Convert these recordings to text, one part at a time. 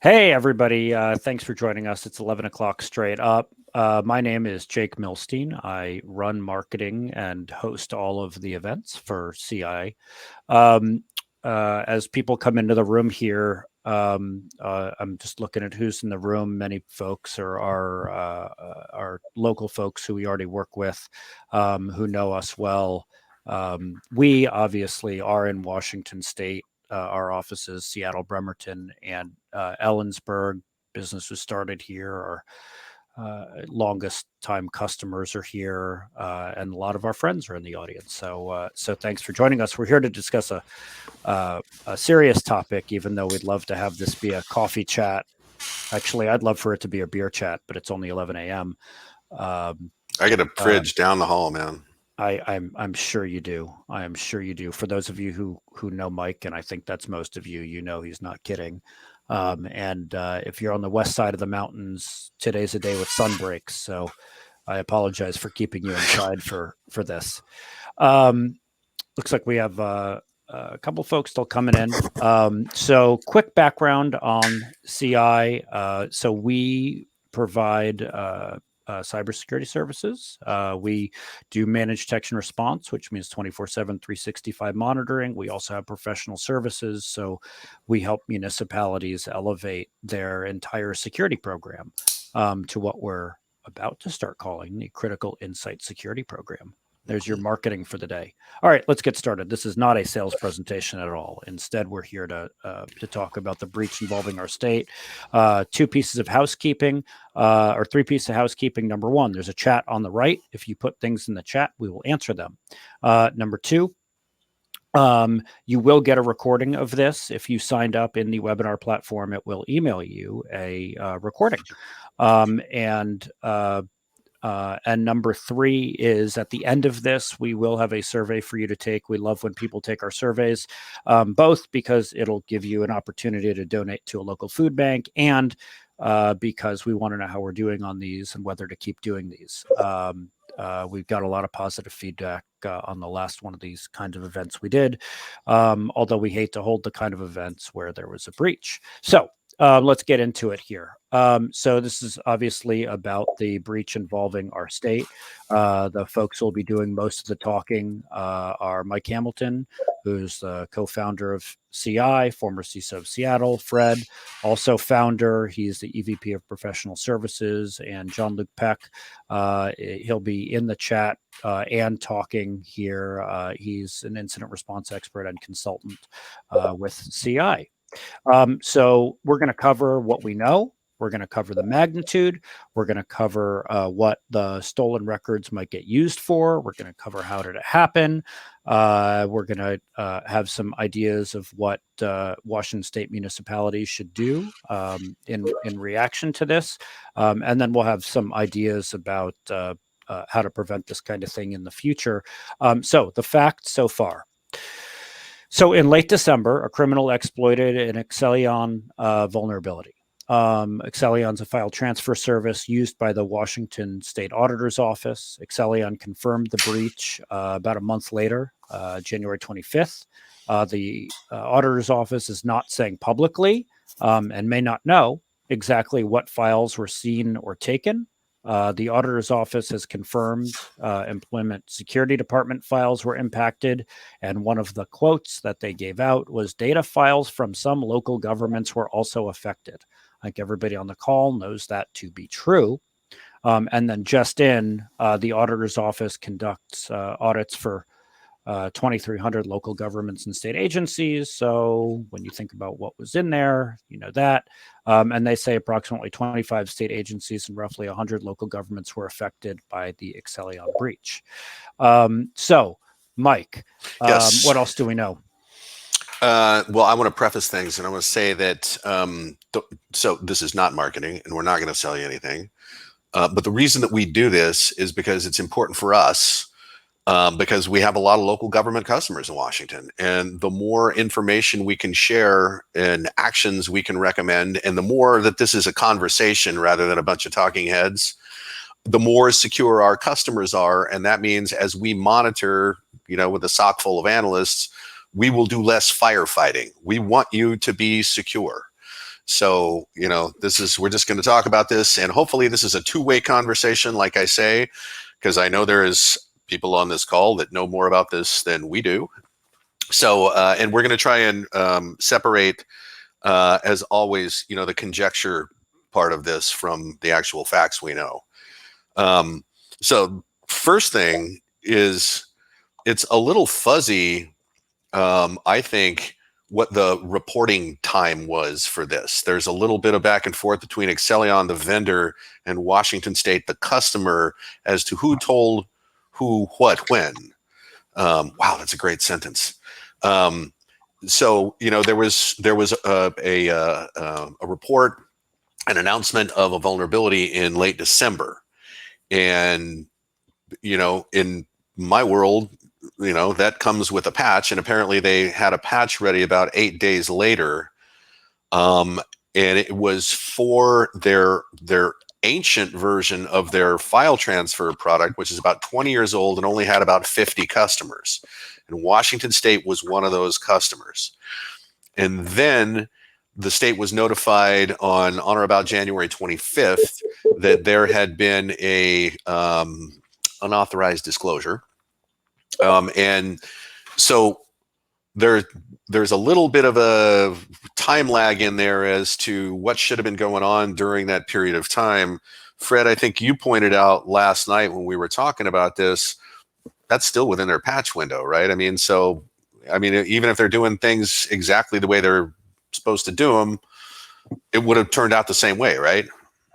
Hey, everybody. Thanks for joining us. It's 11 o'clock straight up. My name is Jake Milstein. I run marketing and host all of the events for CI. As people come into the room here, I'm just looking at who's in the room. Many folks are our local folks who we already work with, who know us well. We obviously are in Washington State. Our offices, Seattle, Bremerton, and Ellensburg. Business was started here. Our longest time customers are here, and a lot of our friends are in the audience. So thanks for joining us. We're here to discuss a serious topic, even though we'd love to have this be a coffee chat. Actually, I'd love for it to be a beer chat, but it's only 11 a.m. I get a fridge down the hall, man. I'm sure you do. I am sure you do. For those of you who know Mike, and I think that's most of you, you know he's not kidding. And if you're on the west side of the mountains, today's a day with sun breaks. So I apologize for keeping you inside for this. Looks like we have a couple folks still coming in. So quick background on CI. So we provide cybersecurity services. We do managed detection response, which means 24/7, 365 monitoring. We also have professional services. So we help municipalities elevate their entire security program to what we're about to start calling the Critical Insight Security Program. There's your marketing for the day. All right, let's get started. This is not a sales presentation at all. Instead, we're here to talk about the breach involving our state. Two pieces of housekeeping, or three pieces of housekeeping. Number one, there's a chat on the right. If you put things in the chat, we will answer them. Number two, you will get a recording of this. If you signed up in the webinar platform, it will email you a recording. And number three is at the end of this, we will have a survey for you to take. We love when people take our surveys, both because it'll give you an opportunity to donate to a local food bank and because we want to know how we're doing on these and whether to keep doing these. We've got a lot of positive feedback on the last one of these kinds of events we did, although we hate to hold the kind of events where there was a breach. So let's get into it here. So this is obviously about the breach involving our state. The folks who will be doing most of the talking are Mike Hamilton, who's the co-founder of CI, former CISO of Seattle. Fred, also founder. He's the EVP of Professional Services. And John-Luc Peck, he'll be in the chat and talking here. He's an incident response expert and consultant with CI. So we're going to cover what we know. We're going to cover the magnitude. We're going to cover what the stolen records might get used for. We're going to cover how did it happen. We're going to have some ideas of what Washington State municipalities should do in reaction to this. And then we'll have some ideas about how to prevent this kind of thing in the future. So the facts so far. So in late December, a criminal exploited an Accellion vulnerability. Accellion's a file transfer service used by the Washington State Auditor's Office. Accellion confirmed the breach about a month later, January 25th. The Auditor's Office is not saying publicly and may not know exactly what files were seen or taken. The Auditor's Office has confirmed Employment Security Department files were impacted, and one of the quotes that they gave out was data files from some local governments were also affected. I think everybody on the call knows that to be true. And then just in, the Auditor's Office conducts audits for 2,300 local governments and state agencies. So when you think about what was in there, you know that. And they say approximately 25 state agencies and roughly 100 local governments were affected by the Accellion breach. So, Mike, Yes. What else do we know? Well, I want to preface things, and I want to say that so this is not marketing, and we're not going to sell you anything. But the reason that we do this is because it's important for us. Because we have a lot of local government customers in Washington, and the more information we can share and actions we can recommend, and the more that this is a conversation rather than a bunch of talking heads, the more secure our customers are. And that means as we monitor, with a sock full of analysts, we will do less firefighting. We want you to be secure. So, we're just going to talk about this, and hopefully this is a two-way conversation, like I say, because I know there is people on this call that know more about this than we do. So, and we're going to try and separate, as always, the conjecture part of this from the actual facts we know. So first thing is, it's a little fuzzy, I think, what the reporting time was for this. There's a little bit of back and forth between Accellion, the vendor, and Washington State, the customer, as to who told who what when. Wow, that's a great sentence. So there was a report, an announcement of a vulnerability in late December, and in my world, that comes with a patch, and apparently they had a patch ready about 8 days later, and it was for their ancient version of their file transfer product, which is about 20 years old and only had about 50 customers. And Washington State was one of those customers. And then the state was notified on or about January 25th that there had been a unauthorized disclosure. And so there's a little bit of a time lag in there as to what should have been going on during that period of time. Fred, I think you pointed out last night when we were talking about this, that's still within their patch window, right? Even if they're doing things exactly the way they're supposed to do them, it would have turned out the same way, right?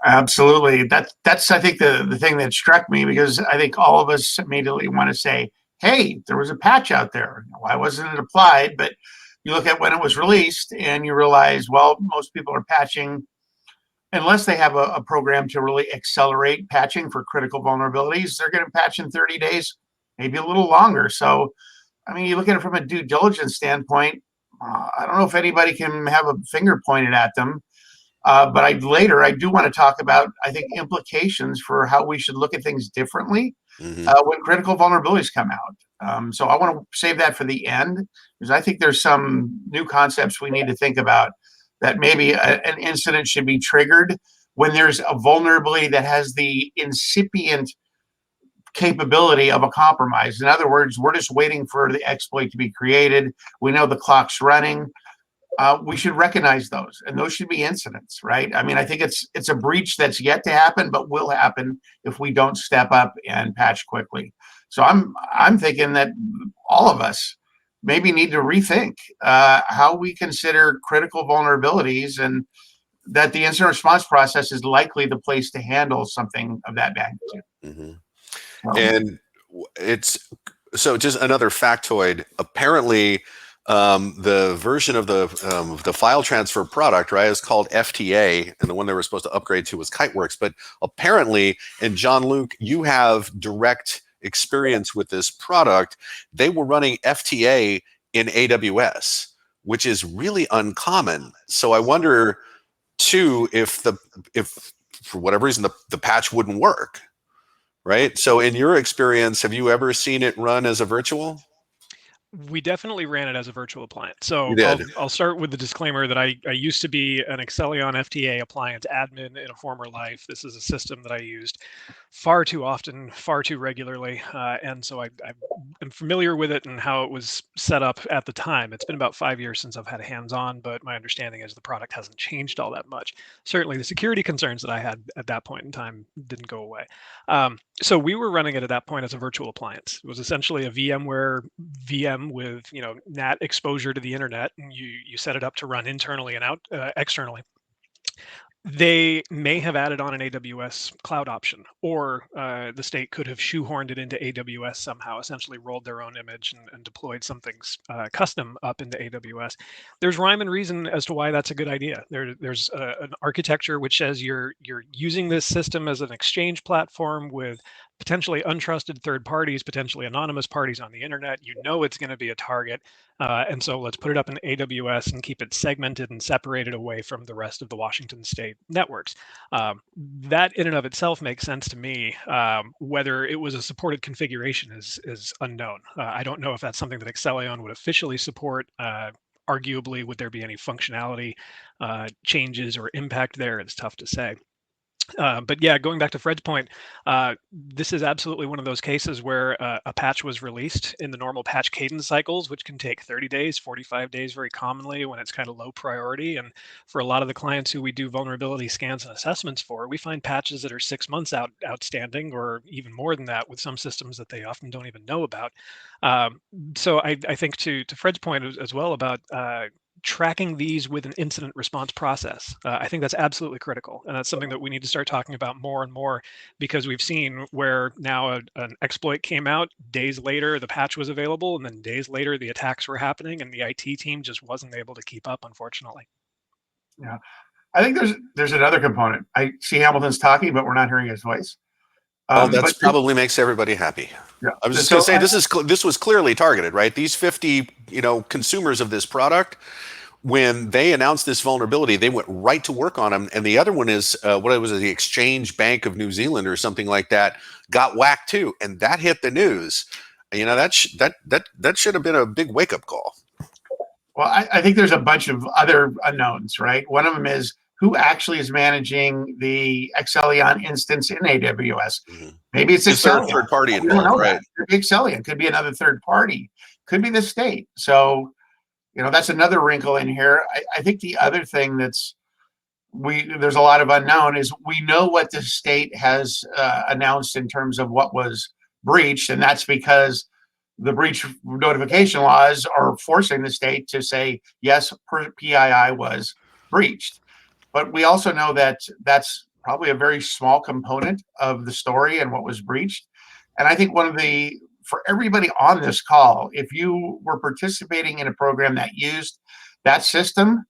Absolutely. That's I think the thing that struck me, because I think all of us immediately want to say, hey, there was a patch out there. Why wasn't it applied? But you look at when it was released and you realize, well, most people are patching unless they have a program to really accelerate patching for critical vulnerabilities. They're going to patch in 30 days, maybe a little longer. So, you look at it from a due diligence standpoint. I don't know if anybody can have a finger pointed at them. But I do want to talk about, I think, implications for how we should look at things differently when critical vulnerabilities come out. So I want to save that for the end, because I think there's some new concepts we need to think about, that maybe an incident should be triggered when there's a vulnerability that has the incipient capability of a compromise. In other words, we're just waiting for the exploit to be created. We know the clock's running. We should recognize those, and those should be incidents, right? I think it's a breach that's yet to happen, but will happen if we don't step up and patch quickly. So I'm thinking that all of us maybe need to rethink how we consider critical vulnerabilities, and that the incident response process is likely the place to handle something of that magnitude. Mm-hmm. And it's so just another factoid. Apparently, the version of the file transfer product, right, is called FTA, and the one they were supposed to upgrade to was Kiteworks. But apparently, and John Luke, you have direct experience with this product. They were running FTA in AWS, which is really uncommon. So I wonder too if for whatever reason the patch wouldn't work, right? So in your experience, have you ever seen it run as a virtual? We definitely ran it as a virtual appliance. So I'll start with the disclaimer that I used to be an Accellion FTA appliance admin in a former life. This is a system that I used far too often, far too regularly. And so I'm familiar with it and how it was set up at the time. It's been about 5 years since I've had hands-on, but my understanding is the product hasn't changed all that much. Certainly the security concerns that I had at that point in time didn't go away. So we were running it at that point as a virtual appliance. It was essentially a VMware VM with NAT exposure to the internet, and you set it up to run internally and out externally. They may have added on an AWS cloud option, or the state could have shoehorned it into AWS somehow, essentially rolled their own image and deployed something custom up into AWS. There's rhyme and reason as to why that's a good idea. There's an architecture which says you're using this system as an exchange platform with potentially untrusted third parties, potentially anonymous parties on the internet. It's going to be a target. And so let's put it up in AWS and keep it segmented and separated away from the rest of the Washington State networks. That in and of itself makes sense to me. Whether it was a supported configuration is unknown. I don't know if that's something that Accellion would officially support. arguably, would there be any functionality changes or impact there? It's tough to say. But yeah, going back to Fred's point, this is absolutely one of those cases where a patch was released in the normal patch cadence cycles, which can take 30 days, 45 days very commonly when it's kind of low priority. And for a lot of the clients who we do vulnerability scans and assessments for, we find patches that are 6 months outstanding, or even more than that with some systems that they often don't even know about. So I think to Fred's point as well about tracking these with an incident response process. I think that's absolutely critical. And that's something that we need to start talking about more and more, because we've seen where now an exploit came out, days later the patch was available, and then days later the attacks were happening, and the IT team just wasn't able to keep up, unfortunately. Yeah. I think there's another component. I see Hamilton's talking, but we're not hearing his voice. That's probably makes everybody happy. Yeah. I was just going to say, this was clearly targeted, right? These 50, consumers of this product, when they announced this vulnerability, they went right to work on them. And the other one is the Exchange Bank of New Zealand or something like that got whacked too, and that hit the news. That should have been a big wake up call. Well, I think there's a bunch of other unknowns, right? One of them is who actually is managing the Accellion instance in AWS. Mm-hmm. Maybe it's Accellion. Third party involved, right? Could be Accellion. Could be another third party. Could be the state. So, that's another wrinkle in here. I think the other thing there's a lot of unknown is we know what the state has announced in terms of what was breached, and that's because the breach notification laws are forcing the state to say, yes, PII was breached. But we also know that that's probably a very small component of the story and what was breached. And I think for everybody on this call, if you were participating in a program that used that system,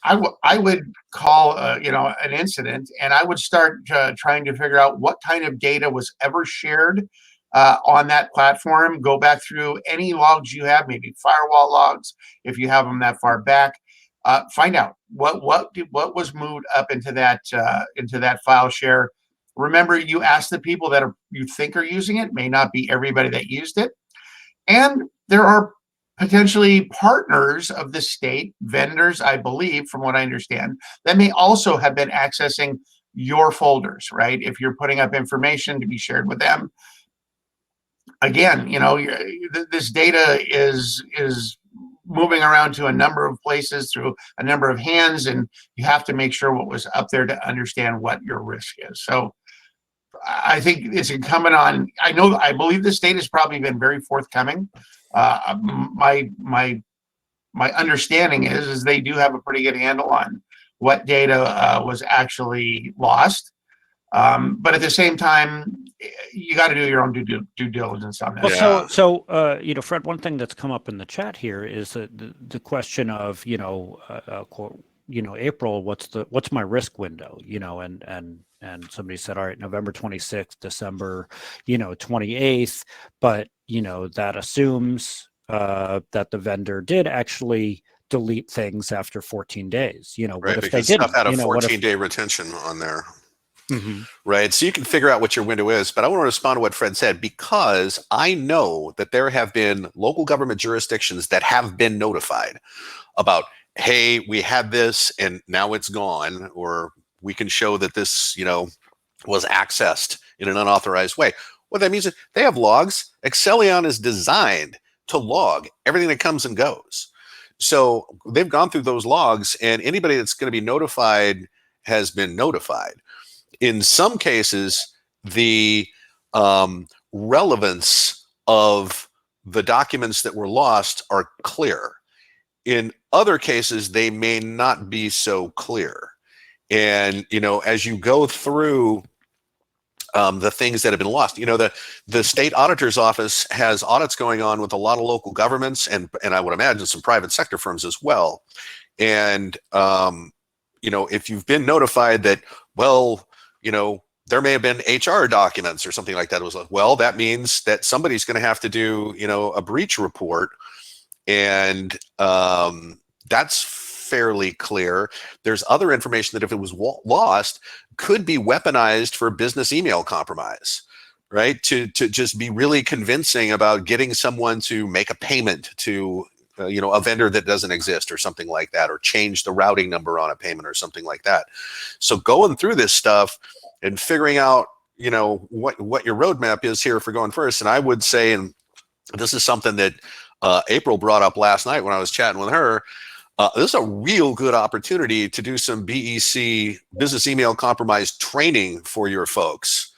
I would call an incident, and I would start trying to figure out what kind of data was ever shared on that platform. Go back through any logs you have, maybe firewall logs if you have them that far back. Find out what was moved up into that file share. Remember, you ask the people that you think are using it, may not be everybody that used it. And there are potentially partners of the state, vendors, I believe, from what I understand, that may also have been accessing your folders, right? If you're putting up information to be shared with them. Again, this data is moving around to a number of places through a number of hands, and you have to make sure what was up there to understand what your risk is. So I think it's incumbent on, I believe the state has probably been very forthcoming. My understanding is they do have a pretty good handle on what data was actually lost. But at the same time, you got to do your own due diligence on that. Well, so Fred, one thing that's come up in the chat here is the question of April, what's my risk window? And somebody said, all right, November 26th, December 28th, but that assumes that the vendor did actually delete things after 14 days. Right, what if because they didn't? Stuff had a 14-day retention on there. Mm-hmm. Right. So you can figure out what your window is. But I want to respond to what Fred said, because I know that there have been local government jurisdictions that have been notified about, hey, we had this and now it's gone, or we can show that this, was accessed in an unauthorized way. What that means is they have logs. Accellion is designed to log everything that comes and goes. So they've gone through those logs, and anybody that's going to be notified has been notified. In some cases, the relevance of the documents that were lost are clear. In other cases, they may not be so clear. And, as you go through the things that have been lost, the State Auditor's Office has audits going on with a lot of local governments and I would imagine some private sector firms as well. And, if you've been notified that, there may have been HR documents or something like that. It was like, well, that means that somebody's going to have to do, a breach report. And that's fairly clear. There's other information that if it was lost could be weaponized for business email compromise, right? To just be really convincing about getting someone to make a payment to a vendor that doesn't exist or something like that, or change the routing number on a payment or something like that. So going through this stuff and figuring out, what your roadmap is here for going first. And I would say, and this is something that April brought up last night when I was chatting with her, this is a real good opportunity to do some BEC, business email compromise training for your folks.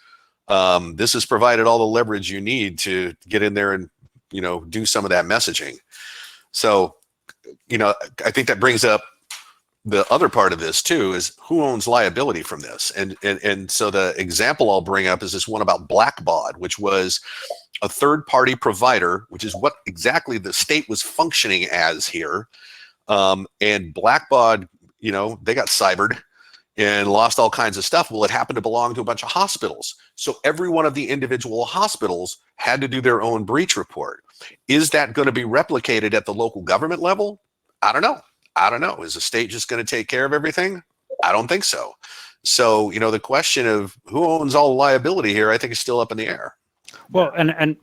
This has provided all the leverage you need to get in there and, do some of that messaging. So, I think that brings up the other part of this too, is who owns liability from this. And so the example I'll bring up is this one about Blackbaud, which was a third-party provider, which is what exactly the state was functioning as here. And Blackbaud, they got cybered and lost all kinds of stuff. Well, it happened to belong to a bunch of hospitals. So every one of the individual hospitals had to do their own breach report. Is that going to be replicated at the local government level? I don't know. Is the state just going to take care of everything? I don't think so. So, the question of who owns all the liability here, I think is still up in the air. Well,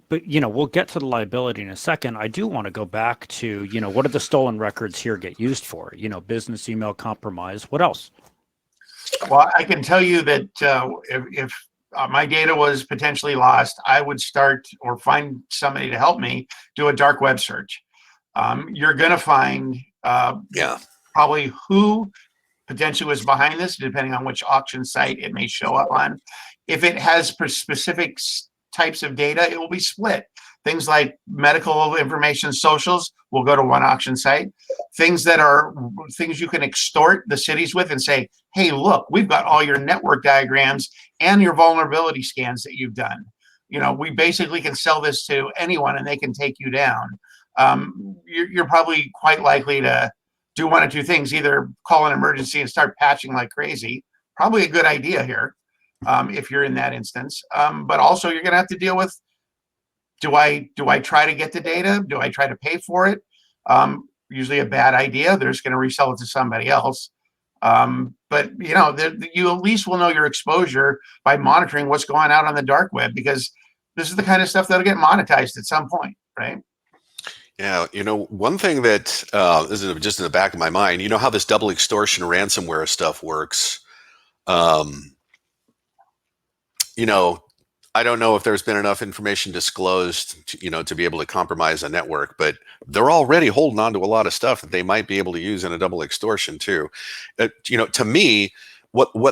but we'll get to the liability in a second. I do want to go back to, what do the stolen records here get used for? Business email compromise. What else? Well, I can tell you that if my data was potentially lost, I would start or find somebody to help me do a dark web search. You're going to find probably who potentially was behind this, depending on which auction site it may show up on. If it has specific types of data, it will be split. Things like medical information, socials will go to one auction site. Things you can extort the cities with and say, hey, look, we've got all your network diagrams and your vulnerability scans that you've done. We basically can sell this to anyone and they can take you down. You're probably quite likely to do one of two things: either call an emergency and start patching like crazy. Probably a good idea here if you're in that instance. But also you're going to have to deal with, do I try to get the data? Do I try to pay for it? Usually a bad idea. They're just going to resell it to somebody else. But you at least will know your exposure by monitoring what's going out on the dark web, because this is the kind of stuff that'll get monetized at some point, right? Yeah, one thing that this is just in the back of my mind, how this double extortion ransomware stuff works. I don't know if there's been enough information disclosed to be able to compromise a network, but they're already holding on to a lot of stuff that they might be able to use in a double extortion too. To me,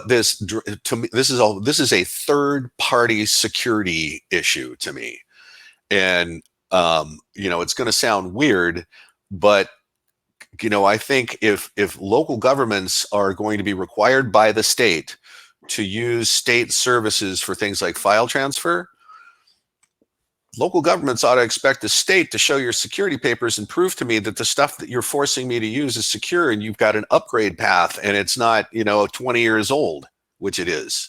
this is a third party security issue to me. And it's going to sound weird, but I think if local governments are going to be required by the state to use state services for things like file transfer, local governments ought to expect the state to show your security papers and prove to me that the stuff that you're forcing me to use is secure and you've got an upgrade path and it's not 20 years old, which it is.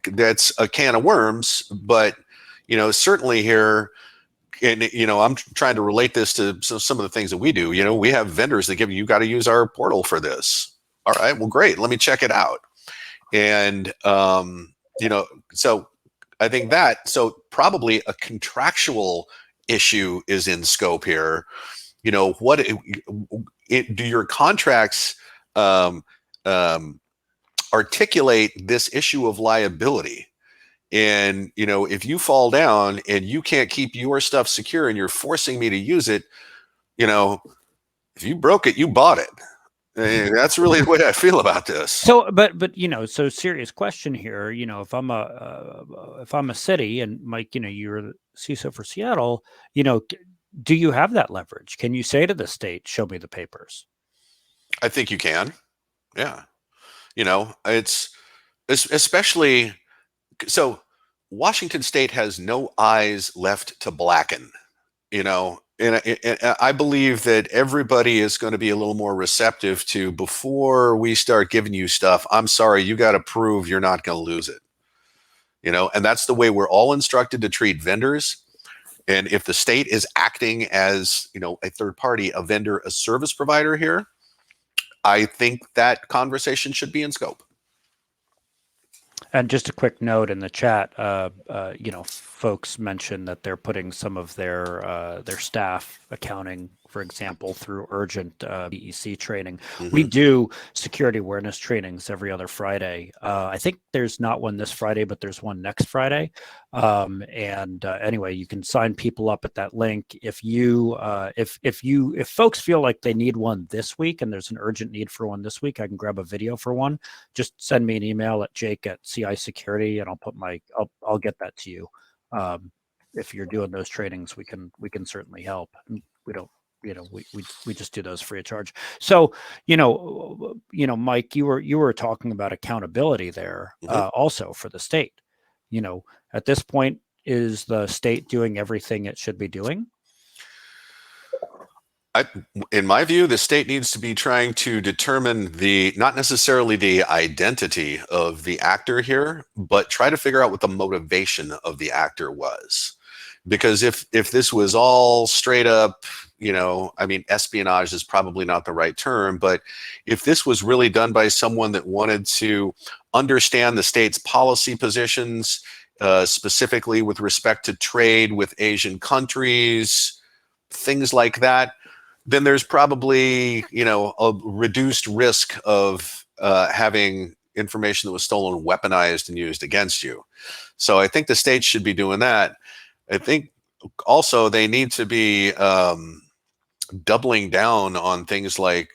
That's a can of worms, but certainly here, and I'm trying to relate this to some of the things that we do. We have vendors that you got to use our portal for this. All right, well, great. Let me check it out. And so I think so probably a contractual issue is in scope here. Do your contracts articulate this issue of liability? And, if you fall down and you can't keep your stuff secure and you're forcing me to use it, if you broke it, you bought it. And that's really the way I feel about this. So, but so serious question here. If I'm a city, and Mike, you're the CISO for Seattle, do you have that leverage? Can you say to the state, show me the papers? I think you can. Yeah. It's especially so Washington State has no eyes left to blacken, and I believe that everybody is going to be a little more receptive to, before we start giving you stuff, I'm sorry, you got to prove you're not going to lose it. And that's the way we're all instructed to treat vendors. And if the state is acting as, a third party, a vendor, a service provider here, I think that conversation should be in scope. And just a quick note in the chat, folks mentioned that they're putting some of their staff accounting, for example, through urgent BEC training. We do security awareness trainings every other Friday. I think there's not one this Friday, but there's one next Friday. Anyway, you can sign people up at that link. If folks feel like they need one this week and there's an urgent need for one this week, I can grab a video for one. Just send me an email at jake@CI Security, and I'll get that to you. If you're doing those trainings, we can certainly help. We don't, we just do those free of charge. So, Mike, you were talking about accountability there, also for the state. At this point, is the state doing everything it should be doing? In my view, the state needs to be trying to determine not necessarily the identity of the actor here, but try to figure out what the motivation of the actor was. Because if this was all straight up, espionage is probably not the right term, but if this was really done by someone that wanted to understand the state's policy positions, specifically with respect to trade with Asian countries, things like that, then there's probably, a reduced risk of having information that was stolen, weaponized, and used against you. So I think the states should be doing that. I think also they need to be doubling down on things like,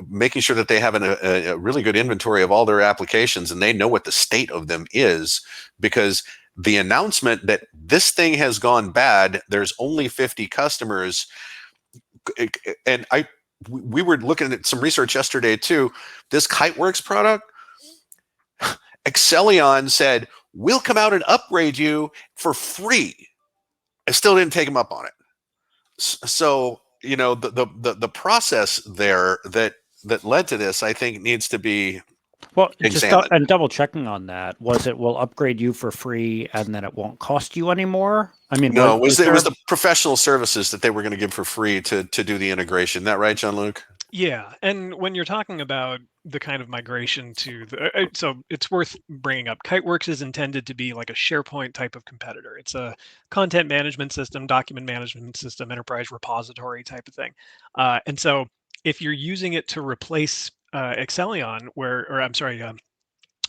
making sure that they have a really good inventory of all their applications and they know what the state of them is, because the announcement that this thing has gone bad, there's only 50 customers. And we were looking at some research yesterday too. This KiteWorks product, Accellion said, we'll come out and upgrade you for free. I still didn't take them up on it. So, the process there that led to this, I think, needs to be examined. And double checking on that, was it will upgrade you for free and then it won't cost you anymore? I mean, no, it was the professional services that they were going to give for free to do the integration. Isn't that right, Jean-Luc? Yeah, and when you're talking about the kind of migration to so it's worth bringing up. KiteWorks is intended to be like a SharePoint type of competitor. It's a content management system, document management system, enterprise repository type of thing. And so if you're using it to replace Accellion,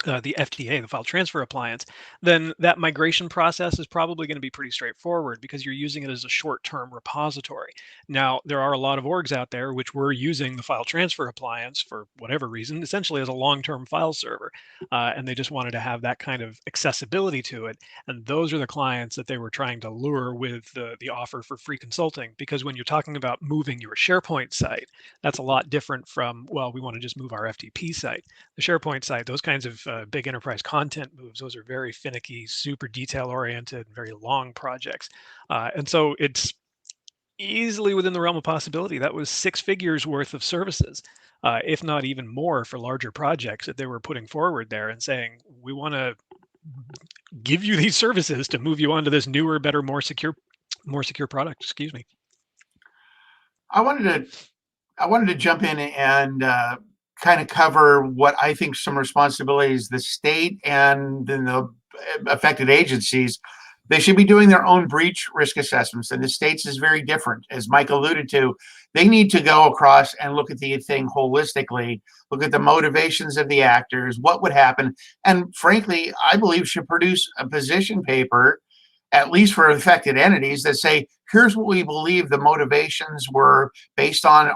the FTA, the file transfer appliance, then that migration process is probably going to be pretty straightforward because you're using it as a short-term repository. Now, there are a lot of orgs out there which were using the file transfer appliance for whatever reason, essentially as a long-term file server, and they just wanted to have that kind of accessibility to it. And those are the clients that they were trying to lure with the offer for free consulting, because when you're talking about moving your SharePoint site, that's a lot different from, well, we want to just move our FTP site. The SharePoint site, those kinds of big enterprise content moves, those are very finicky, super detail oriented, very long projects. And so it's easily within the realm of possibility. That was 6 figures worth of services, if not even more, for larger projects that they were putting forward there and saying, we want to give you these services to move you onto this newer, better, more secure product. Excuse me. I wanted to jump in and kind of cover what I think some responsibilities the state and then the affected agencies, they should be doing their own breach risk assessments. And the states is very different. As Mike alluded to, they need to go across and look at the thing holistically, look at the motivations of the actors, what would happen. And frankly, I believe should produce a position paper, at least for affected entities, that say, here's what we believe the motivations were based on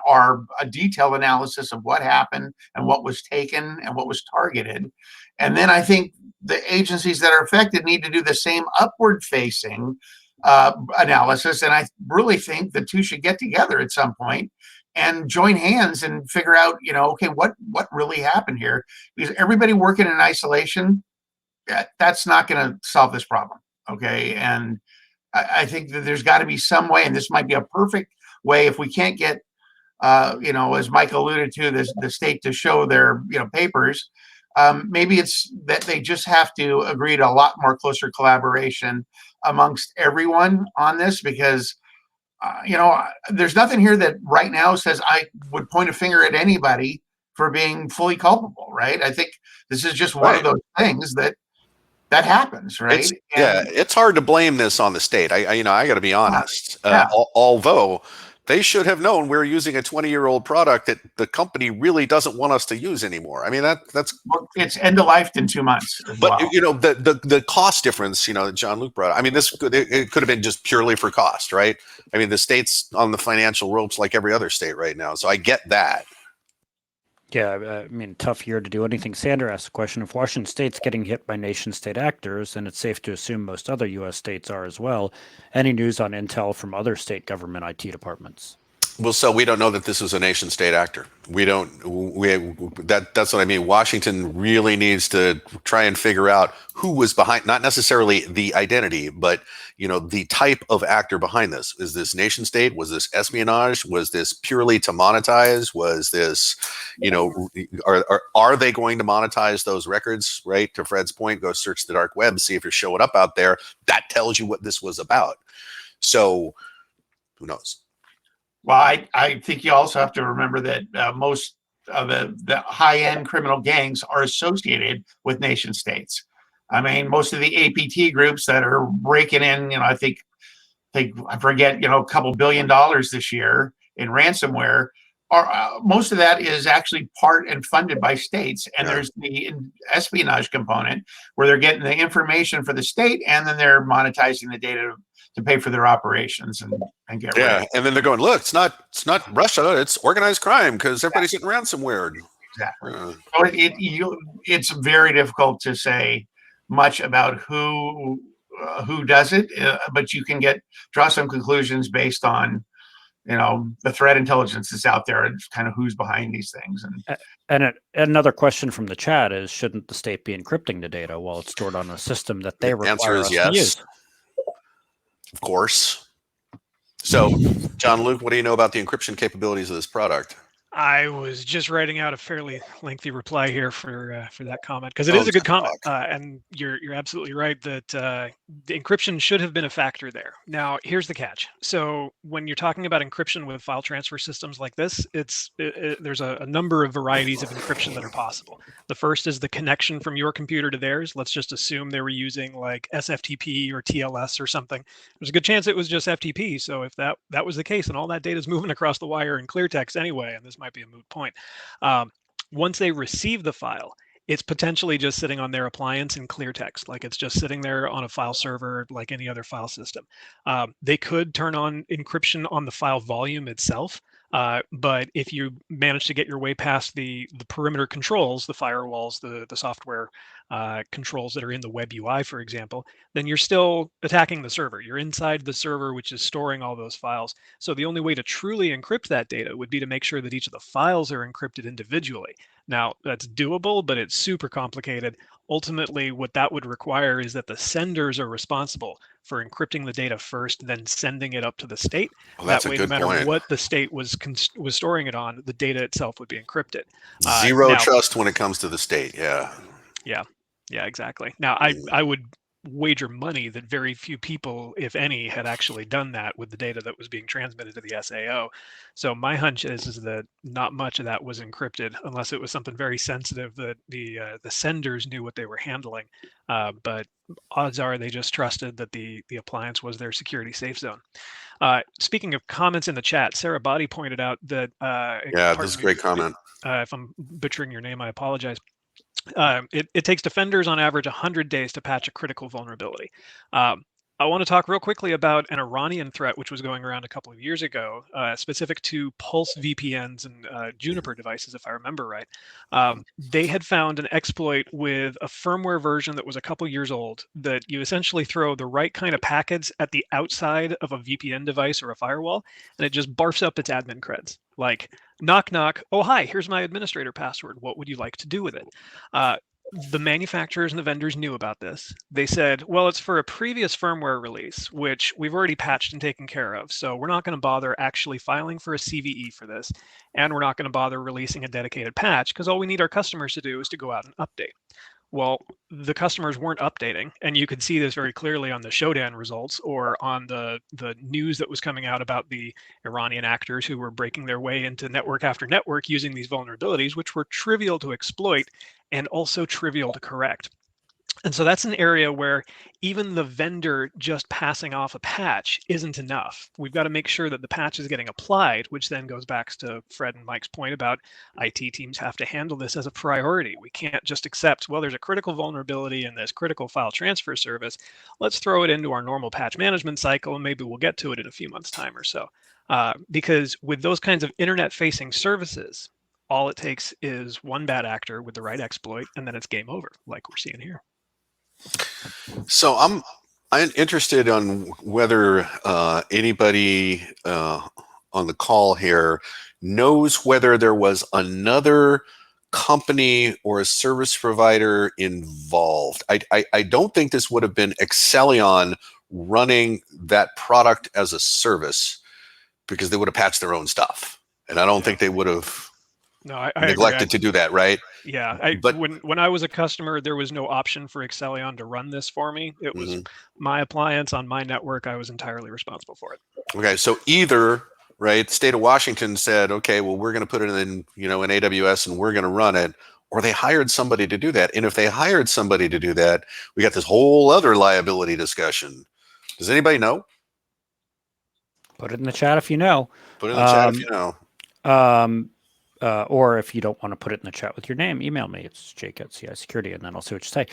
a detailed analysis of what happened and what was taken and what was targeted. And then I think the agencies that are affected need to do the same upward facing analysis. And I really think the two should get together at some point and join hands and figure out, okay, what really happened here? Because everybody working in isolation, that's not going to solve this problem. Okay. And I think that there's got to be some way, and this might be a perfect way if we can't get, as Mike alluded to, the state to show their, papers. Maybe it's that they just have to agree to a lot more closer collaboration amongst everyone on this, because, there's nothing here that right now says I would point a finger at anybody for being fully culpable, right? I think this is just one of those things that happens, right? It's hard to blame this on the state. I got to be honest. Although they should have known we're using a 20-year-old product that the company really doesn't want us to use anymore. I mean, that's it's end of life in 2 months. But the cost difference, John Luke brought. I mean, it could have been just purely for cost, right? I mean, the state's on the financial ropes like every other state right now, so I get that. Yeah, I mean, tough year to do anything. Sander asked the question, if Washington State's getting hit by nation-state actors, and it's safe to assume most other U.S. states are as well, any news on intel from other state government IT departments? Well, so we don't know that this was a nation-state actor. That's what I mean. Washington really needs to try and figure out who was behind, not necessarily the identity, but the type of actor behind this. Is this nation-state? Was this espionage? Was this purely to monetize? Was this, are they going to monetize those records? Right. To Fred's point, go search the dark web, see if you're showing up out there. That tells you what this was about. So, who knows? Well, I think you also have to remember that most of the high-end criminal gangs are associated with nation states. I mean, most of the APT groups that are breaking in, I forget, a couple $1 billion this year in ransomware, are most of that is actually part and funded by states. And there's the espionage component where they're getting the information for the state, and then they're monetizing the data to pay for their operations and get rid of it. And then they're going, look, it's not Russia, it's organized crime because everybody's getting ransomware. Exactly. So it's very difficult to say much about who does it, but you can draw some conclusions based on the threat intelligence that's out there and kind of who's behind these things. And another question from the chat is, shouldn't the state be encrypting the data while it's stored on a system that they require us to use? Of course. So, John Luke, what do you know about the encryption capabilities of this product? I was just writing out a fairly lengthy reply here for that comment, because it is a good comment, and you're absolutely right that the encryption should have been a factor there. Now, here's the catch. So when you're talking about encryption with file transfer systems like this, there's a number of varieties of encryption that are possible. The first is the connection from your computer to theirs. Let's just assume they were using like SFTP or TLS or something. There's a good chance it was just FTP. So if that was the case, and all that data is moving across the wire in clear text anyway, and this might be a moot point. Once they receive the file, it's potentially just sitting on their appliance in clear text, like it's just sitting there on a file server like any other file system. They could turn on encryption on the file volume itself, but if you manage to get your way past the perimeter controls, the firewalls, the software controls that are in the web UI, for example, then you're still attacking the server. You're inside the server, which is storing all those files. So the only way to truly encrypt that data would be to make sure that each of the files are encrypted individually. Now, that's doable, but it's super complicated. Ultimately, what that would require is that the senders are responsible for encrypting the data first, then sending it up to the state. Well, that's that way, a good no matter point. what the state was storing it on, the data itself would be encrypted. Zero trust when it comes to the state. Yeah, exactly. Now, I would wager money that very few people, if any, had actually done that with the data that was being transmitted to the SAO. So my hunch is that not much of that was encrypted, unless it was something very sensitive that the senders knew what they were handling. But odds are they just trusted that the appliance was their security safe zone. Speaking of comments in the chat, Sarah Body pointed out that this is a great comment. If I'm butchering your name, I apologize. It takes defenders on average 100 days to patch a critical vulnerability. I want to talk real quickly about an Iranian threat, which was going around a couple of years ago, specific to Pulse VPNs and Juniper devices, if I remember right. They had found an exploit with a firmware version that was a couple years old, that you essentially throw the right kind of packets at the outside of a VPN device or a firewall, and it just barfs up its admin creds. Like, knock, knock, oh, hi, here's my administrator password. What would you like to do with it? The manufacturers and the vendors knew about this. They said, well, it's for a previous firmware release, which we've already patched and taken care of. So we're not going to bother actually filing for a CVE for this. And we're not going to bother releasing a dedicated patch, because all we need our customers to do is to go out and update. Well, the customers weren't updating, and you could see this very clearly on the Shodan results or on the news that was coming out about the Iranian actors who were breaking their way into network after network using these vulnerabilities, which were trivial to exploit and also trivial to correct. And so that's an area where even the vendor just passing off a patch isn't enough. We've got to make sure that the patch is getting applied, which then goes back to Fred and Mike's point about IT teams have to handle this as a priority. We can't just accept, well, there's a critical vulnerability in this critical file transfer service. Let's throw it into our normal patch management cycle, and maybe we'll get to it in a few months' time or so. Because with those kinds of internet-facing services, all it takes is one bad actor with the right exploit, and then it's game over, like we're seeing here. So I'm interested on whether anybody on the call here knows whether there was another company or a service provider involved. I don't think this would have been Accellion running that product as a service, because they would have patched their own stuff, and I don't think they would have I neglected to do that, right? Yeah, but when I was a customer, there was no option for Accellion to run this for me. It was my appliance on my network. I was entirely responsible for it. Okay, so either, right, the state of Washington said, okay, well, we're going to put it in, in AWS and we're going to run it, or they hired somebody to do that. And if they hired somebody to do that, we got this whole other liability discussion. Does anybody know? Put it in the chat if you know. Put it in the chat if you know. Or if you don't want to put it in the chat with your name, email me. It's Jake@CI Security, and then I'll see what you say.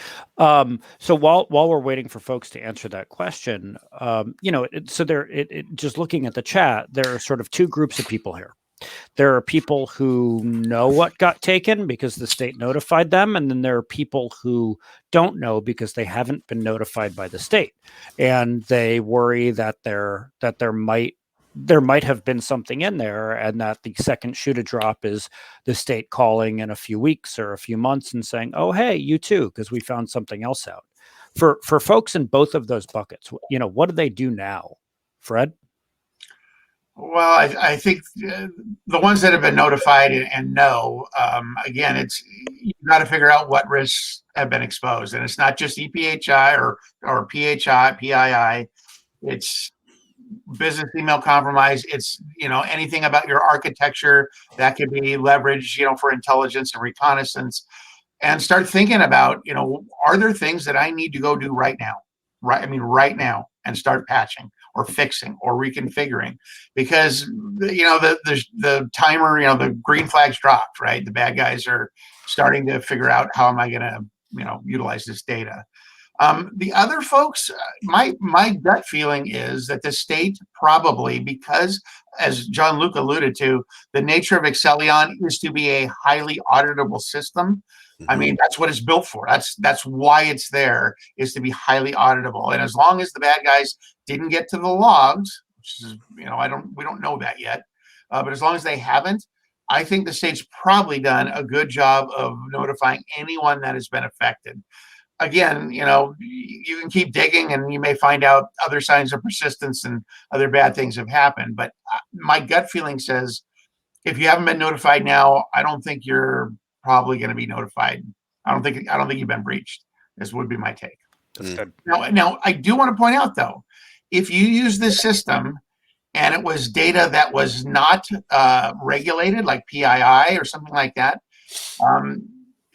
So while we're waiting for folks to answer that question, just looking at the chat, there are sort of two groups of people here. There are people who know what got taken because the state notified them, and then there are people who don't know because they haven't been notified by the state, and they worry that there might have been something in there, and that the second shoe to drop is the state calling in a few weeks or a few months and saying, oh, hey, you too, because we found something else out. For folks in both of those buckets, what do they do now? Fred? Well, I think the ones that have been notified and know, again, you've got to figure out what risks have been exposed. And it's not just EPHI or PII. It's business email compromise. It's, anything about your architecture that could be leveraged, for intelligence and reconnaissance, and start thinking about, are there things that I need to go do right now? Right now, and start patching or fixing or reconfiguring, because, the timer, the green flags dropped, right? The bad guys are starting to figure out, how am I going to, utilize this data? The other folks, my gut feeling is that the state probably, because, as John Luke alluded to, the nature of Accellion is to be a highly auditable system. I mean, that's what it's built for. That's why it's there, is to be highly auditable. And as long as the bad guys didn't get to the logs, which is, we don't know that yet, but as long as they haven't, I think the state's probably done a good job of notifying anyone that has been affected. Again, you can keep digging and you may find out other signs of persistence and other bad things have happened. But my gut feeling says, if you haven't been notified now, I don't think you're probably going to be notified. I don't think you've been breached. This would be my take. That's good. Now, I do want to point out, though, if you use this system and it was data that was not regulated, like PII or something like that,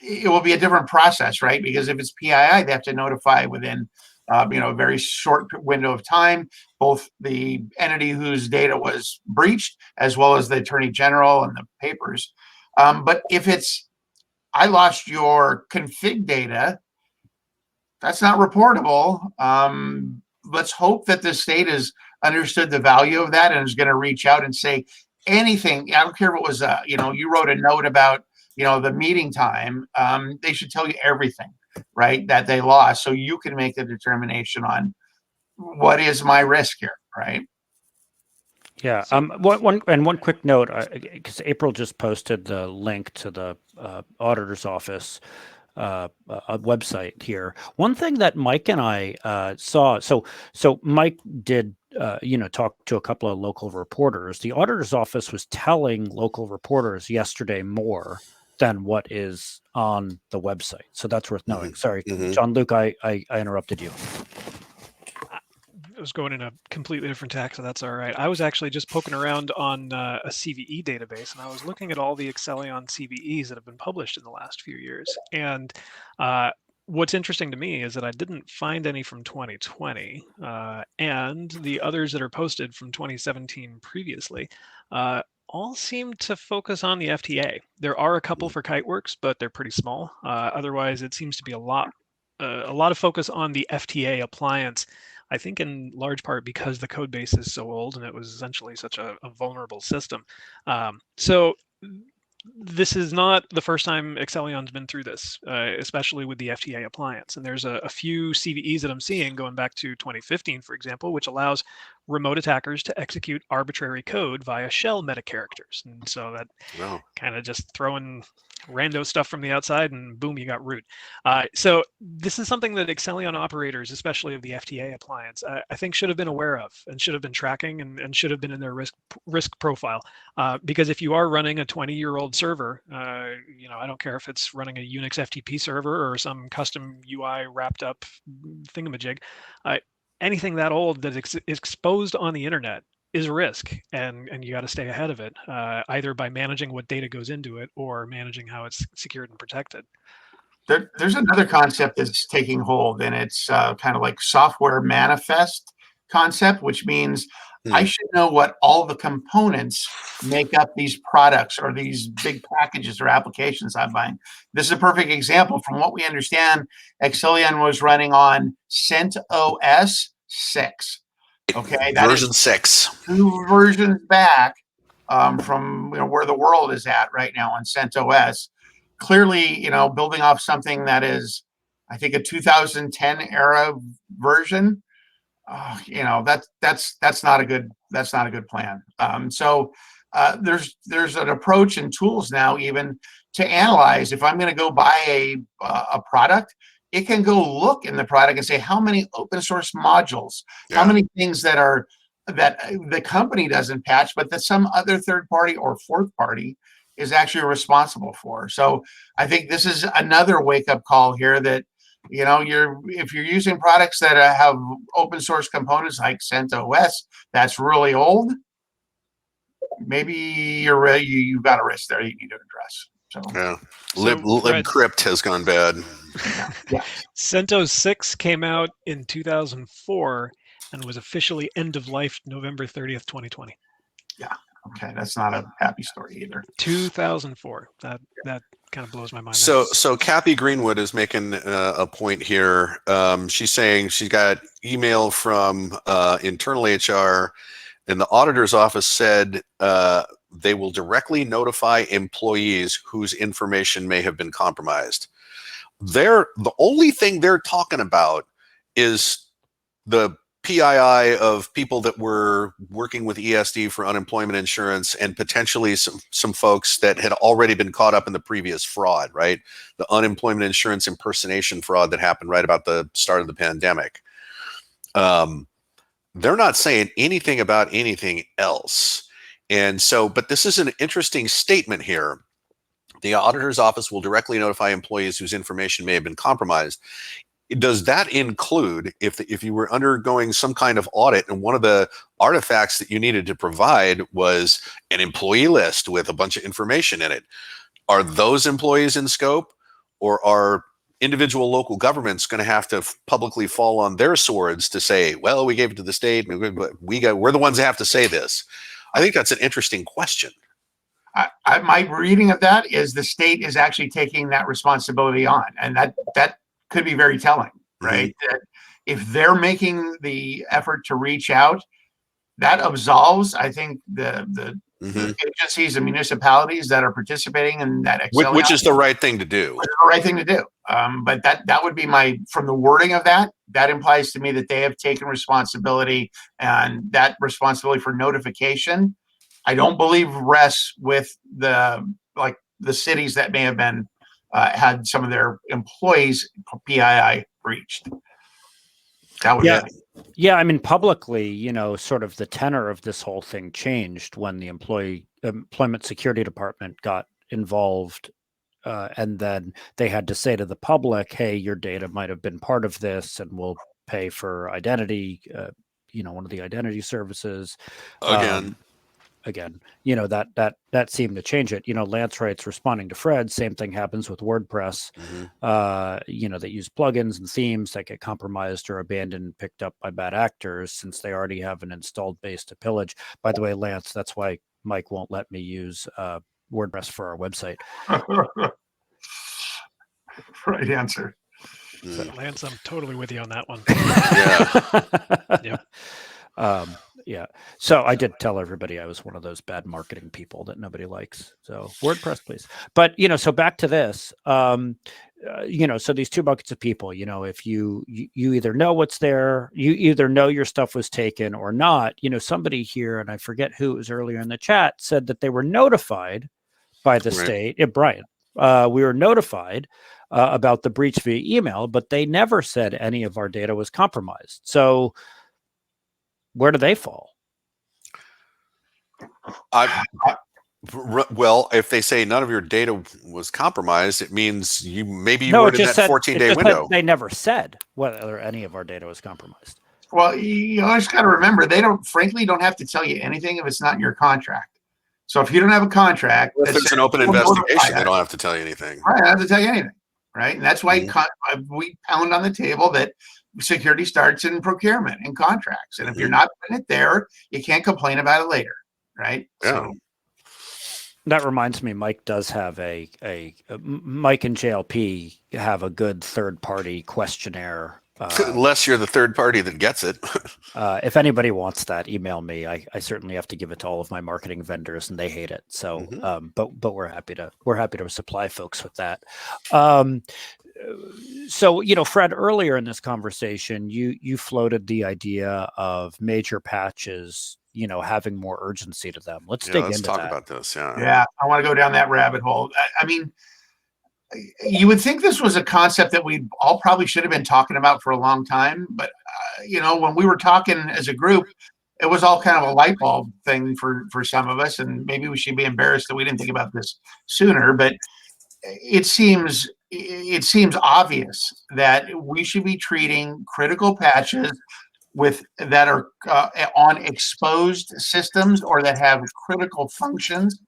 it will be a different process, right? Because if it's PII, they have to notify within a very short window of time, both the entity whose data was breached as well as the attorney general and the papers. But if it's, I lost your config data, that's not reportable. Let's hope that the state has understood the value of that and is going to reach out and say anything. I don't care if it was, you wrote a note about, the meeting time. They should tell you everything, right, that they lost, so you can make the determination on what is my risk here, right? Yeah. One quick note, because April just posted the link to the auditor's office website here. One thing that Mike and I saw, so Mike did talk to a couple of local reporters. The auditor's office was telling local reporters yesterday more than what is on the website. So that's worth knowing. Sorry, Mhm. John Luke, I interrupted you. I was going in a completely different tack, so that's all right. I was actually just poking around on a CVE database, and I was looking at all the Accellion CVEs that have been published in the last few years. And what's interesting to me is that I didn't find any from 2020, and the others that are posted from 2017 previously all seem to focus on the FTA. There are a couple for Kiteworks, but they're pretty small. Otherwise, it seems to be a lot of focus on the FTA appliance. I think in large part because the code base is so old and it was essentially such a vulnerable system. So this is not the first time Accellion's been through this, especially with the FTA appliance. And there's a few CVEs that I'm seeing going back to 2015, for example, which allows remote attackers to execute arbitrary code via shell meta characters. And so that kind of just throwing rando stuff from the outside and boom, you got root. So this is something that Accellion operators, especially of the FTA appliance, I think should have been aware of and should have been tracking and should have been in their risk profile. Because if you are running a 20-year-old server, I don't care if it's running a Unix FTP server or some custom UI wrapped up thingamajig, anything that old that is exposed on the internet is a risk, and you got to stay ahead of it, either by managing what data goes into it or managing how it's secured and protected. There's another concept that's taking hold, and it's kind of like software manifest concept, which means I should know what all the components make up these products or these big packages or applications I'm buying. This is a perfect example. From what we understand, Accellion was running on CentOS 6. Okay, that version 6, 2 versions back from where the world is at right now on CentOS. Clearly, building off something that is, I think, a 2010 era version. That's not a good plan. So there's an approach and tools now even to analyze. If I'm going to go buy a product, it can go look in the product and say how many open source modules, how many things that the company doesn't patch, but that some other third party or fourth party is actually responsible for. So I think this is another wake up call here that, if you're using products that have open source components like CentOS, that's really old, maybe you've got a risk there you need to address. libcrypt has gone bad. Yeah. CentOS 6 came out in 2004 and was officially end of life November 30th, 2020. Yeah. Okay, that's not a happy story either. 2004. That kind of blows my mind. So Kathy Greenwood is making a point here. She's saying she's got email from internal HR, and the auditor's office said they will directly notify employees whose information may have been compromised. The only thing they're talking about is the PII of people that were working with ESD for unemployment insurance and potentially some folks that had already been caught up in the previous fraud, right? The unemployment insurance impersonation fraud that happened right about the start of the pandemic. They're not saying anything about anything else. And so, but this is an interesting statement here. The auditor's office will directly notify employees whose information may have been compromised. Does that include if you were undergoing some kind of audit and one of the artifacts that you needed to provide was an employee list with a bunch of information in it? Are those employees in scope, or are individual local governments going to have to publicly fall on their swords to say, well, we gave it to the state, we're the ones that have to say this? I think that's an interesting question. My reading of that is the state is actually taking that responsibility on, and that could be very telling, right? That if they're making the effort to reach out, that absolves, I think, the agencies and municipalities that are participating in that Accellion, which is the right thing to do. Which is the right thing to do. But that would be from the wording of that implies to me that they have taken responsibility, and that responsibility for notification, I don't believe rests with the cities that may have been had some of their employees PII breached. That would Yeah, I mean, publicly, sort of the tenor of this whole thing changed when the Employment Security Department got involved and then they had to say to the public, hey, your data might have been part of this, and we'll pay for identity, one of the identity services. Again, that seemed to change it. Lance writes, responding to Fred, same thing happens with WordPress. They use plugins and themes that get compromised or abandoned, picked up by bad actors since they already have an installed base to pillage. By the way, Lance, that's why Mike won't let me use WordPress for our website. Right answer. So, Lance, I'm totally with you on that one. Yeah. So I did tell everybody I was one of those bad marketing people that nobody likes. So WordPress, please. But, so back to this, so these two buckets of people, if you either know what's there, you either know your stuff was taken or not. Somebody here, and I forget who it was earlier in the chat, said that they were notified by the state. Brian, we were notified about the breach via email, but they never said any of our data was compromised. So where do they fall? Well, if they say none of your data was compromised, it means you were in that 14-day window. They never said whether any of our data was compromised. Well, you always got to remember, they don't have to tell you anything if it's not in your contract. So if you don't have a contract, if it's an open investigation, they don't have to tell you anything. Right, I don't have to tell you anything. Right, and that's why we pound on the table that security starts in procurement and contracts, and if you're not putting it there, you can't complain about it later, right? Yeah. So that reminds me, Mike does have Mike and JLP have a good third-party questionnaire. Unless you're the third party that gets it. If anybody wants that, email me. I certainly have to give it to all of my marketing vendors, and they hate it. So, but we're happy to supply folks with that. So, Fred, earlier in this conversation, you floated the idea of major patches, having more urgency to them. Let's dig into that. Let's talk about this. Yeah, I want to go down that rabbit hole. I mean, you would think this was a concept that we all probably should have been talking about for a long time. But, when we were talking as a group, it was all kind of a light bulb thing for some of us. And maybe we should be embarrassed that we didn't think about this sooner. But it seems obvious that we should be treating critical patches that are on exposed systems or that have critical functions,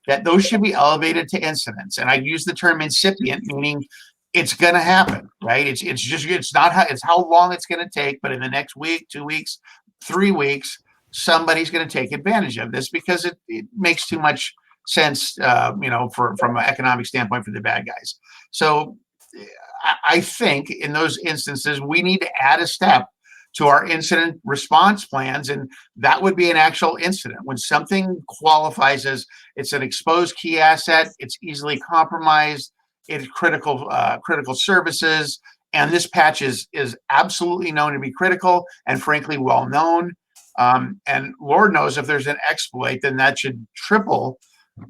that those should be elevated to incidents. And I use the term incipient, meaning it's going to happen, right? It's how long it's going to take, but in the next week, 2 weeks, 3 weeks, somebody's going to take advantage of this because it makes too much sense, from an economic standpoint for the bad guys. So I think in those instances, we need to add a step to our incident response plans, and that would be an actual incident. When something qualifies as it's an exposed key asset, it's easily compromised, it's critical services, and this patch is absolutely known to be critical and frankly well known. And Lord knows if there's an exploit, then that should triple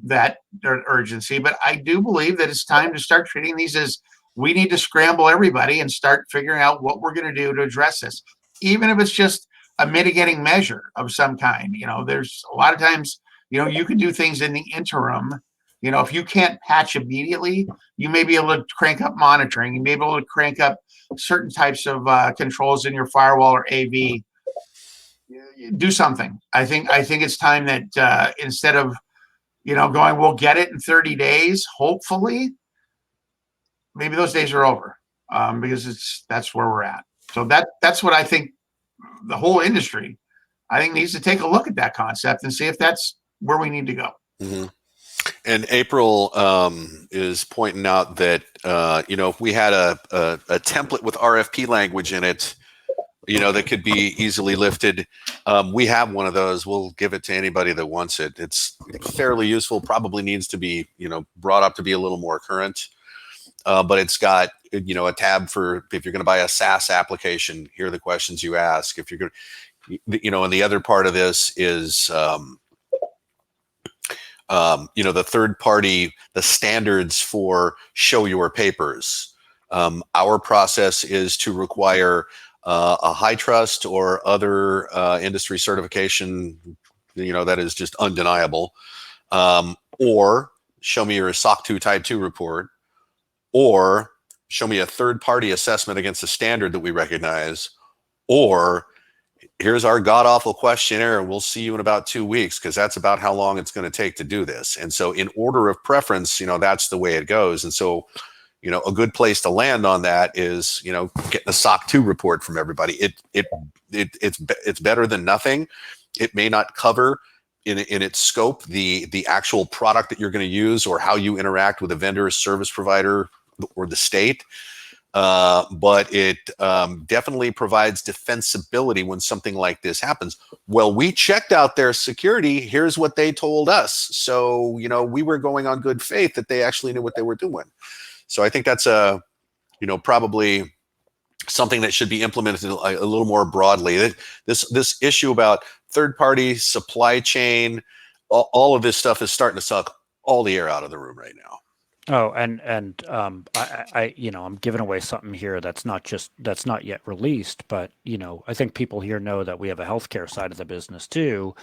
that urgency. But I do believe that it's time to start treating these as we need to scramble everybody and start figuring out what we're going to do to address this. Even if it's just a mitigating measure of some kind. There's a lot of times, you can do things in the interim. If you can't patch immediately, you may be able to crank up monitoring. You may be able to crank up certain types of controls in your firewall or AV. Do something. I think it's time that instead of, going, we'll get it in 30 days, hopefully, maybe those days are over because that's where we're at. So that's what I think the whole industry, I think, needs to take a look at that concept and see if that's where we need to go. Mm-hmm. And April is pointing out that, if we had a template with RFP language in it, that could be easily lifted. We have one of those. We'll give it to anybody that wants it. It's fairly useful, probably needs to be, brought up to be a little more current. But it's got, a tab for if you're going to buy a SaaS application, here are the questions you ask. If you're going to, and the other part of this is, the third party, the standards for show your papers. Our process is to require a high trust or other industry certification, that is just undeniable, or show me your SOC 2 Type 2 report. or show me a third-party assessment against a standard that we recognize, or here's our god-awful questionnaire, and we'll see you in about 2 weeks, because that's about how long it's going to take to do this. And so in order of preference, that's the way it goes. And so, a good place to land on that is, getting a SOC 2 report from everybody. It's better than nothing. It may not cover in its scope the actual product that you're going to use or how you interact with a vendor, service provider, or the state. But it definitely provides defensibility when something like this happens. Well, we checked out their security. Here's what they told us. So, we were going on good faith that they actually knew what they were doing. So I think that's probably something that should be implemented a little more broadly. This issue about third-party supply chain, all of this stuff is starting to suck all the air out of the room right now. Oh, and I'm giving away something here that's not yet released, but I think people here know that we have a healthcare side of the business too,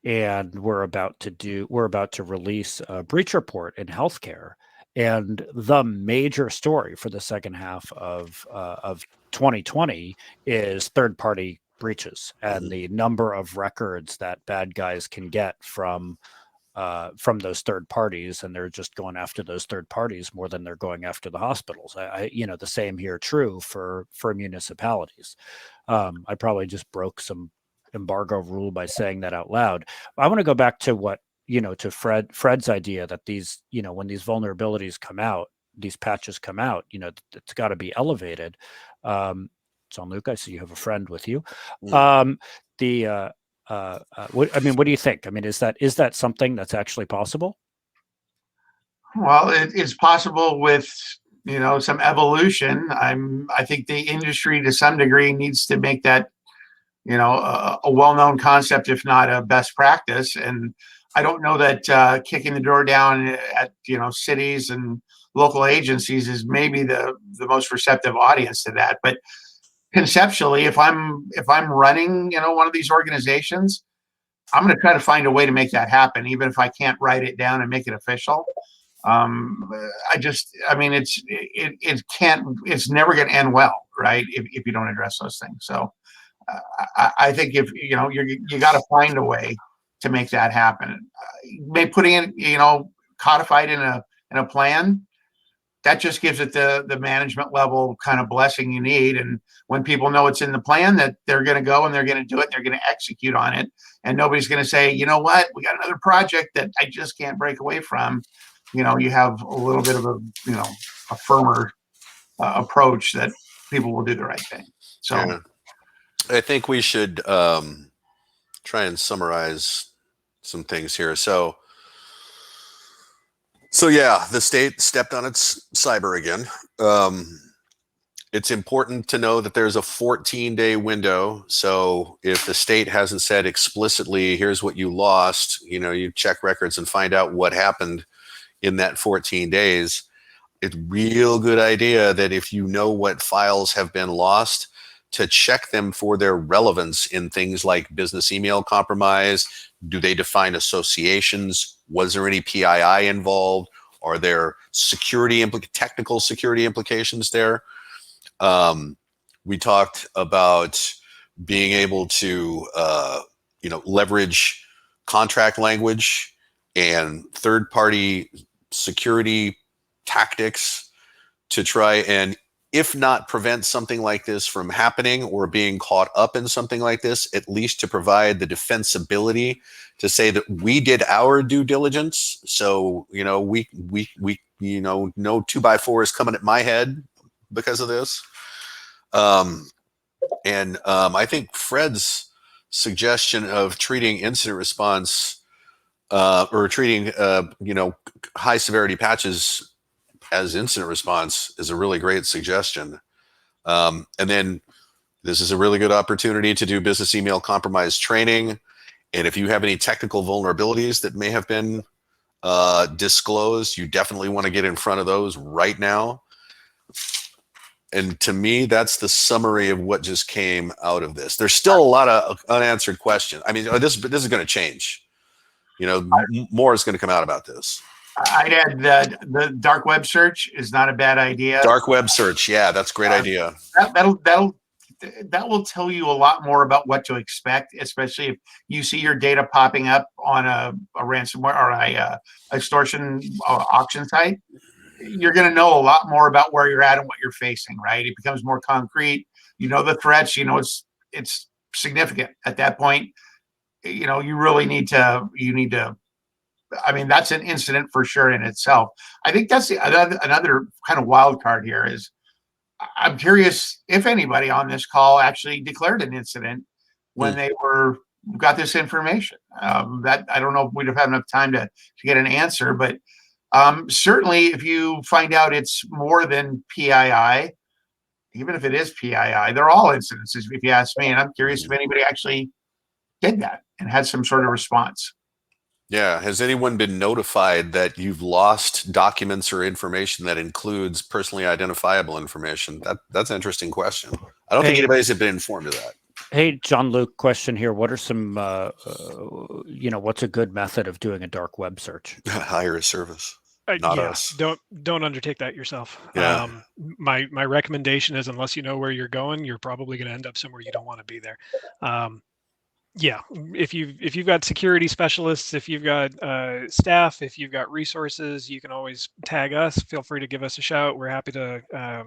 and we're about to release a breach report in healthcare, and the major story for the second half of 2020 is third-party breaches and the number of records that bad guys can get from those third parties, and they're just going after those third parties more than they're going after the hospitals. The same here true for municipalities. I probably just broke some embargo rule by saying that out loud. I want to go back to what to Fred's idea that these when these vulnerabilities come out, these patches come out, it's got to be elevated. Jean-Luc, I see you have a friend with you. What do you think? I mean, is that something that's actually possible? Well, it is possible with some evolution. I think the industry to some degree needs to make that a well-known concept, if not a best practice. And I don't know that kicking the door down at cities and local agencies is maybe the most receptive audience to that. But conceptually, if I'm running one of these organizations, I'm going to try to find a way to make that happen, even if I can't write it down and make it official. It's never going to end well, right? If you don't address those things. So I think if you got to find a way to make that happen. Maybe putting it, codified in a plan, that just gives it the management level kind of blessing you need. And when people know it's in the plan, that they're going to go and they're going to do it, and they're going to execute on it. And nobody's going to say, you know what, we got another project that I just can't break away from. You have a little bit of a firmer approach that people will do the right thing. So yeah. I think we should try and summarize some things here. So yeah, the state stepped on its cyber again. It's important to know that there's a 14-day window. So if the state hasn't said explicitly, here's what you lost, you check records and find out what happened in that 14 days. It's real good idea that if you know what files have been lost, to check them for their relevance in things like business email compromise. Do they define associations? Was there any PII involved? Are there technical security implications there? We talked about being able to, leverage contract language and third-party security tactics to try and, if not prevent something like this from happening or being caught up in something like this, at least to provide the defensibility to say that we did our due diligence. So, no 2x4 is coming at my head because of this. I think Fred's suggestion of treating incident response or treating, high severity patches as incident response is a really great suggestion. And then this is a really good opportunity to do business email compromise training. And if you have any technical vulnerabilities that may have been disclosed, you definitely want to get in front of those right now. And to me, that's the summary of what just came out of this. There's still a lot of unanswered questions. I mean, this is going to change. More is going to come out about this. I'd add the dark web search is not a bad idea. Dark web search. Yeah, that's a great idea. That will tell you a lot more about what to expect, especially if you see your data popping up on a ransomware or a extortion auction site. You're going to know a lot more about where you're at and what you're facing, right? It becomes more concrete. You know the threats. You know it's significant at that point. You know you really need to. I mean, that's an incident for sure in itself. I think that's another kind of wild card here is I'm curious if anybody on this call actually declared an incident when they got this information. That I don't know if we'd have had enough time to get an answer, but certainly if you find out it's more than PII, even if it is PII, they're all incidences if you ask me. And I'm curious if anybody actually did that and had some sort of response. Yeah. Has anyone been notified that you've lost documents or information that includes personally identifiable information? That's an interesting question. I don't think anybody's been informed of that. Hey, John Luke, question here. What are some, what's a good method of doing a dark web search? Hire a service. Not us. Don't undertake that yourself. Yeah. My recommendation is, unless you know where you're going, you're probably going to end up somewhere you don't want to be there. Yeah, if you've got security specialists, if you've got staff, if you've got resources, you can always tag us. Feel free to give us a shout. We're happy to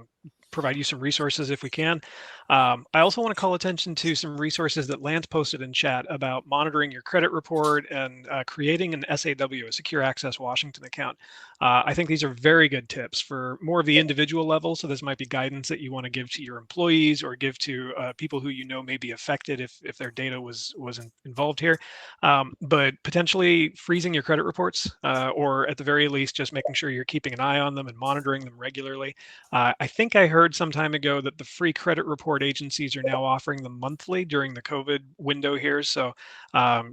provide you some resources if we can. I also want to call attention to some resources that Lance posted in chat about monitoring your credit report and creating an SAW, a Secure Access Washington account. I think these are very good tips for more of the individual level. So this might be guidance that you want to give to your employees or give to people who you know may be affected if their data was involved here. But potentially freezing your credit reports, or at the very least, just making sure you're keeping an eye on them and monitoring them regularly. I think I heard some time ago that the free credit report agencies are now offering them monthly during the COVID window here. So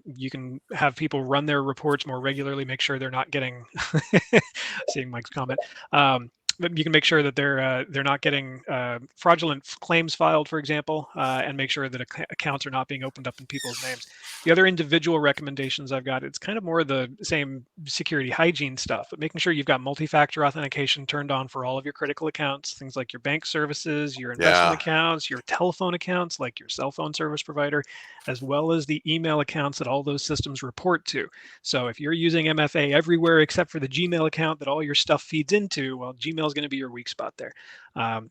you can have people run their reports more regularly, make sure they're not getting, seeing Mike's comment, you can make sure that they're not getting fraudulent claims filed, for example, and make sure that accounts are not being opened up in people's names. The other individual recommendations I've got, it's kind of more the same security hygiene stuff, but making sure you've got multi-factor authentication turned on for all of your critical accounts, things like your bank services, your investment accounts, your telephone accounts, like your cell phone service provider, as well as the email accounts that all those systems report to. So if you're using MFA everywhere except for the Gmail account that all your stuff feeds into, well, Gmail is going to be your weak spot there.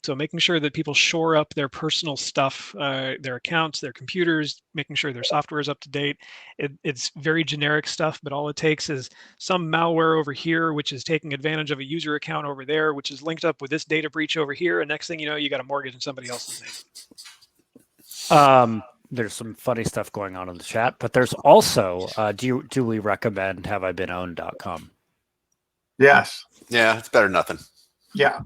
So making sure that people shore up their personal stuff, their accounts, their computers, making sure their software is up to date. It's very generic stuff, but all it takes is some malware over here, which is taking advantage of a user account over there, which is linked up with this data breach over here. And next thing you know, you got a mortgage in somebody else's name. There's some funny stuff going on in the chat, but there's also, do we recommend haveibeenowned.com? Yes. Yeah, it's better than nothing. Yeah.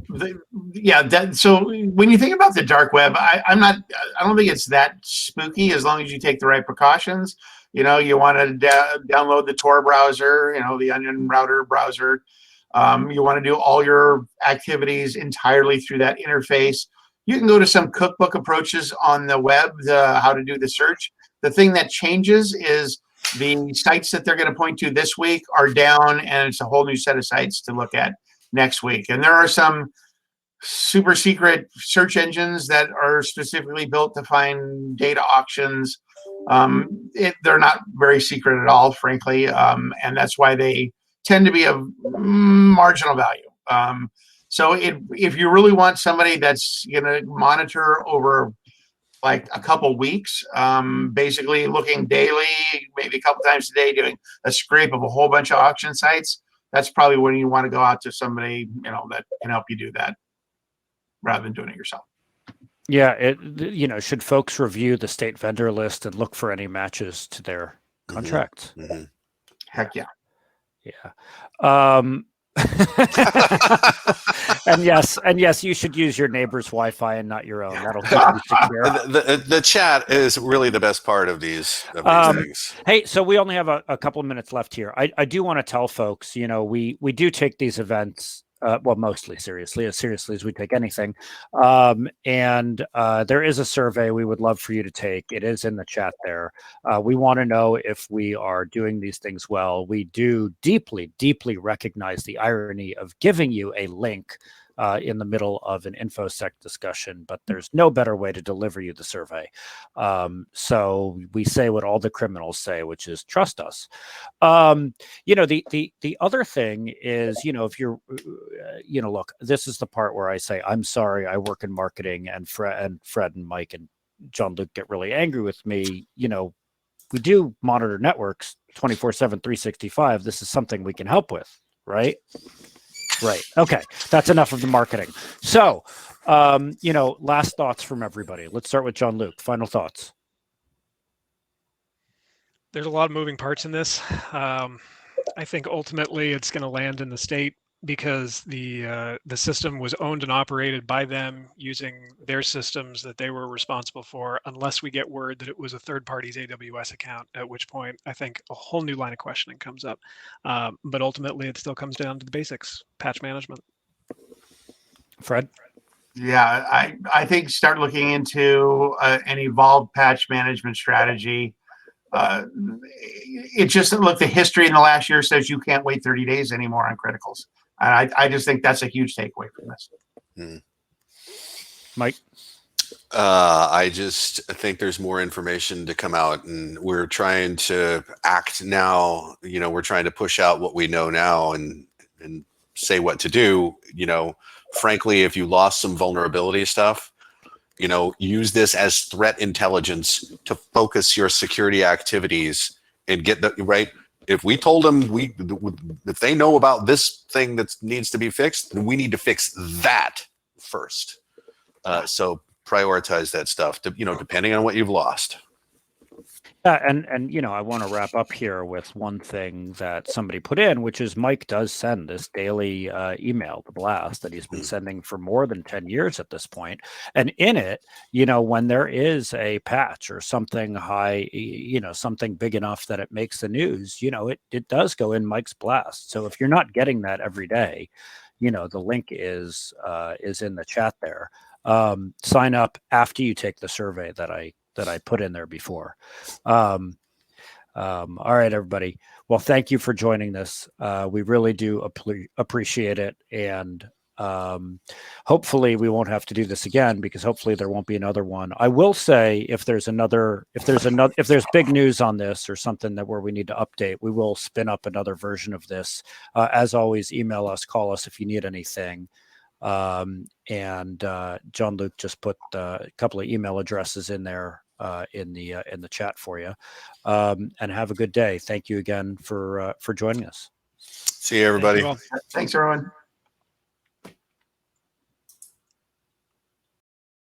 So when you think about the dark web, I don't think it's that spooky as long as you take the right precautions. You know, you want to download the Tor browser, the Onion Router browser. You want to do all your activities entirely through that interface. You can go to some cookbook approaches on the web, how to do the search. The thing that changes is the sites that they're going to point to this week are down, and it's a whole new set of sites to look at next week. And there are some super secret search engines that are specifically built to find data auctions. They're not very secret at all, frankly, and that's why they tend to be of marginal value. So if you really want somebody that's going to monitor over like a couple weeks, basically looking daily, maybe a couple times a day, doing a scrape of a whole bunch of auction sites, that's probably when you want to go out to somebody, that can help you do that rather than doing it yourself. Yeah. Should folks review the state vendor list and look for any matches to their contracts? Mm-hmm. Heck yeah. Yeah. and yes, you should use your neighbor's Wi-Fi and not your own. That'll keep you secure. The chat is really the best part of these things. Hey, so we only have a couple of minutes left here. I do want to tell folks, we do take these events well, mostly seriously, as seriously as we take anything. And there is a survey we would love for you to take. It is in the chat there. We want to know if we are doing these things well. We do deeply, deeply recognize the irony of giving you a link in the middle of an InfoSec discussion, but there's no better way to deliver you the survey. So we say what all the criminals say, which is trust us. The other thing is, if you're, look, this is the part where I say, I'm sorry, I work in marketing, and Fred and Mike and Jean-Luc get really angry with me. We do monitor networks 24/7, 365. This is something we can help with, right? Right. Okay. That's enough of the marketing. So, last thoughts from everybody. Let's start with Jean-Luc. Final thoughts. There's a lot of moving parts in this. I think ultimately it's going to land in the state because the system was owned and operated by them using their systems that they were responsible for, unless we get word that it was a third party's AWS account, at which point I think a whole new line of questioning comes up. But ultimately it still comes down to the basics, patch management. Fred? Yeah, I think start looking into an evolved patch management strategy. It just, look, the history in the last year says you can't wait 30 days anymore on criticals. And I just think that's a huge takeaway from this. Mike? I just think there's more information to come out, and we're trying to act now. We're trying to push out what we know now and say what to do. Frankly, if you lost some vulnerability stuff, use this as threat intelligence to focus your security activities and get the right. If we told them if they know about this thing that needs to be fixed, then we need to fix that first. So prioritize that stuff, depending on what you've lost. Yeah, and I want to wrap up here with one thing that somebody put in, which is Mike does send this daily email, the blast, that he's been sending for more than 10 years at this point. And in it, when there is a patch or something high, something big enough that it makes the news, it does go in Mike's blast. So if you're not getting that every day, the link is in the chat there. Sign up after you take the survey that I put in there before. All right, everybody. Well, thank you for joining this. We really do appreciate it. And hopefully we won't have to do this again, because hopefully there won't be another one. I will say, if there's big news on this or something where we need to update, we will spin up another version of this. As always, email us, call us if you need anything. And Jean-Luc just put a couple of email addresses in there in the chat for you. And have a good day. Thank you again for joining us. See you, everybody. Thanks, everyone.